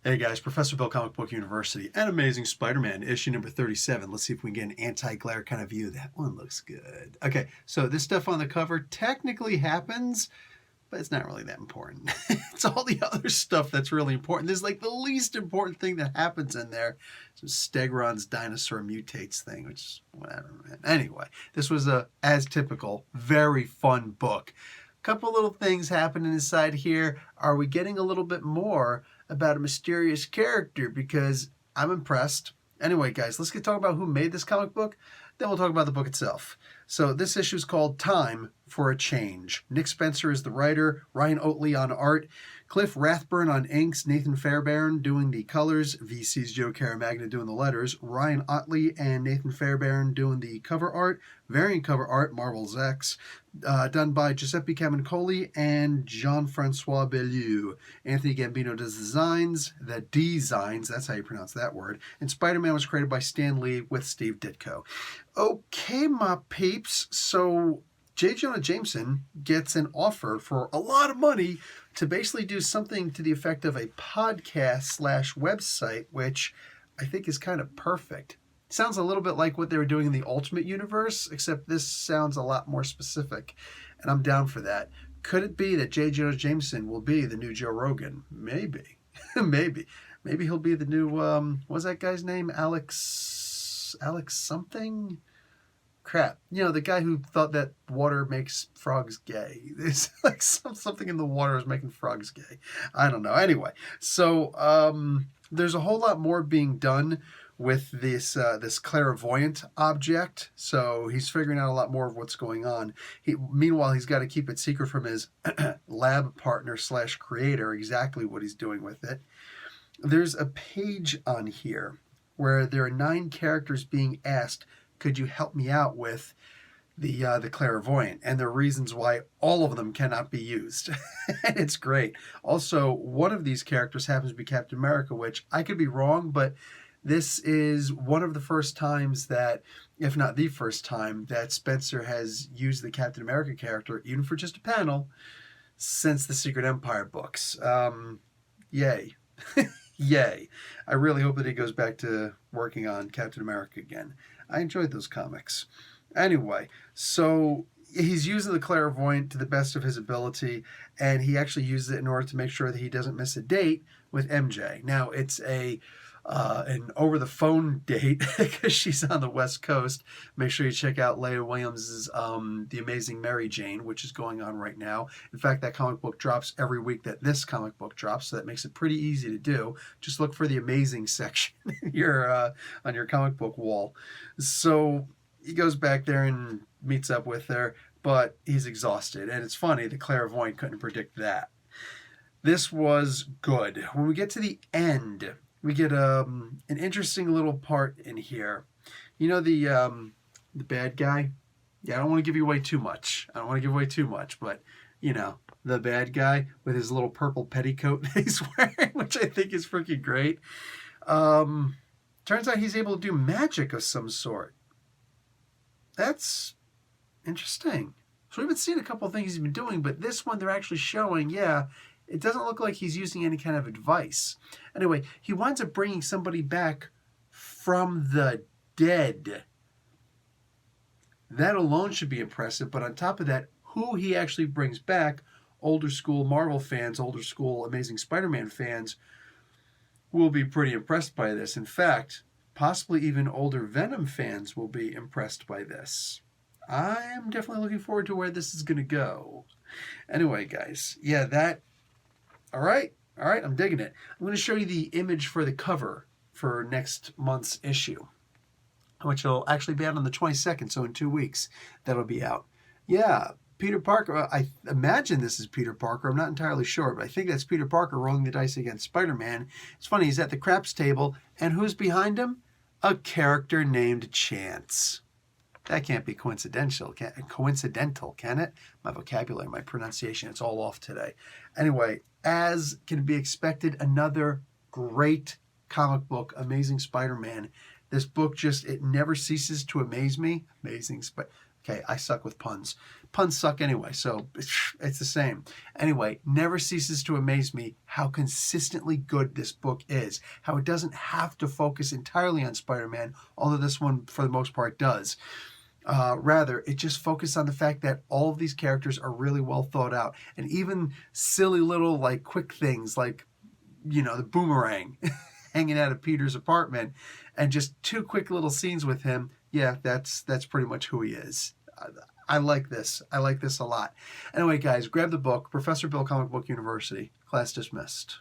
Hey guys, Professor Bill, Comic Book University, and Amazing Spider-Man, issue number 37. Let's see if we can get an anti-glare kind of view. That one looks good. Okay, so this stuff on the cover technically happens, but it's not really that important. It's all the other stuff that's really important. This is like the least important thing that happens in there. So Stegron's dinosaur mutates thing, which is whatever, man. Anyway, this was a, as typical, very fun book. Couple little things happening inside here. Are we getting a little bit more about a mysterious character? Because I'm impressed. Anyway, guys, let's get talking about who made this comic book. Then we'll talk about the book itself. So this issue is called Time for a Change. Nick Spencer is the writer, Ryan Oatley on art, Cliff Rathburn on inks, Nathan Fairbairn doing the colors, VC's Joe Caramagna doing the letters, Ryan Otley and Nathan Fairbairn doing the cover art, variant cover art, Marvel's X, done by Giuseppe Camuncoli and Jean-Francois Beaulieu. Anthony Gambino does designs, that's how you pronounce that word, and Spider-Man was created by Stan Lee with Steve Ditko. Okay, my peeps, so J. Jonah Jameson gets an offer for a lot of money to basically do something to the effect of a podcast / website, which I think is kind of perfect. Sounds a little bit like what they were doing in the Ultimate Universe, except this sounds a lot more specific, and I'm down for that. Could it be that J. Jonah Jameson will be the new Joe Rogan? Maybe. Maybe he'll be the new, what's that guy's name? Alex something? Crap. You know, the guy who thought that water makes frogs gay. There's like something in the water is making frogs gay. I don't know. Anyway, so there's a whole lot more being done with this clairvoyant object. So he's figuring out a lot more of what's going on. Meanwhile, he's got to keep it secret from his lab partner / creator exactly what he's doing with it. There's a page on here where there are 9 characters being asked, could you help me out with the clairvoyant, and the reasons why all of them cannot be used. And it's great. Also, one of these characters happens to be Captain America, which I could be wrong, but this is one of the first times that, if not the first time, that Spencer has used the Captain America character, even for just a panel, since the Secret Empire books. Yay. Yay. I really hope that he goes back to working on Captain America again. I enjoyed those comics. Anyway, so he's using the clairvoyant to the best of his ability, and he actually uses it in order to make sure that he doesn't miss a date with MJ. Now, it's an over-the-phone date because she's on the West Coast. Make sure you check out Leah Williams' The Amazing Mary Jane, which is going on right now. In fact, that comic book drops every week that this comic book drops, so that makes it pretty easy to do. Just look for the Amazing section on your comic book wall. So he goes back there and meets up with her, but he's exhausted. And it's funny, the clairvoyant couldn't predict that. This was good. When we get to the end, we get an interesting little part in here. You know the bad guy? Yeah, I don't want to give you away too much. But, you know, the bad guy with his little purple petticoat that he's wearing, which I think is freaking great. Turns out he's able to do magic of some sort. That's interesting. So we've been seeing a couple of things he's been doing, but this one they're actually showing, yeah, it doesn't look like he's using any kind of advice. Anyway, he winds up bringing somebody back from the dead. That alone should be impressive, but on top of that, who he actually brings back, older school Marvel fans, older school Amazing Spider-Man fans, will be pretty impressed by this. In fact, possibly even older Venom fans will be impressed by this. I am definitely looking forward to where this is going to go. Anyway, guys, yeah, all right, I'm digging it. I'm going to show you the image for the cover for next month's issue, which will actually be out on the 22nd, so in 2 weeks that'll be out. Yeah, Peter Parker, I imagine this is Peter Parker. I'm not entirely sure, but I think that's Peter Parker rolling the dice against Spider-Man. It's funny, he's at the craps table, and who's behind him? A character named Chance. That can't be coincidental, can it? My vocabulary, my pronunciation, it's all off today. Anyway, as can be expected, another great comic book, Amazing Spider-Man. This book it never ceases to amaze me. Okay, I suck with puns. Puns suck anyway, so it's the same. Anyway, never ceases to amaze me how consistently good this book is. How it doesn't have to focus entirely on Spider-Man, although this one, for the most part, does. Rather, it just focuses on the fact that all of these characters are really well thought out. And even silly little, like, quick things like, the boomerang hanging out of Peter's apartment and just 2 quick little scenes with him. Yeah, that's pretty much who he is. I like this. I like this a lot. Anyway, guys, grab the book, Professor Bill Comic Book University. Class dismissed.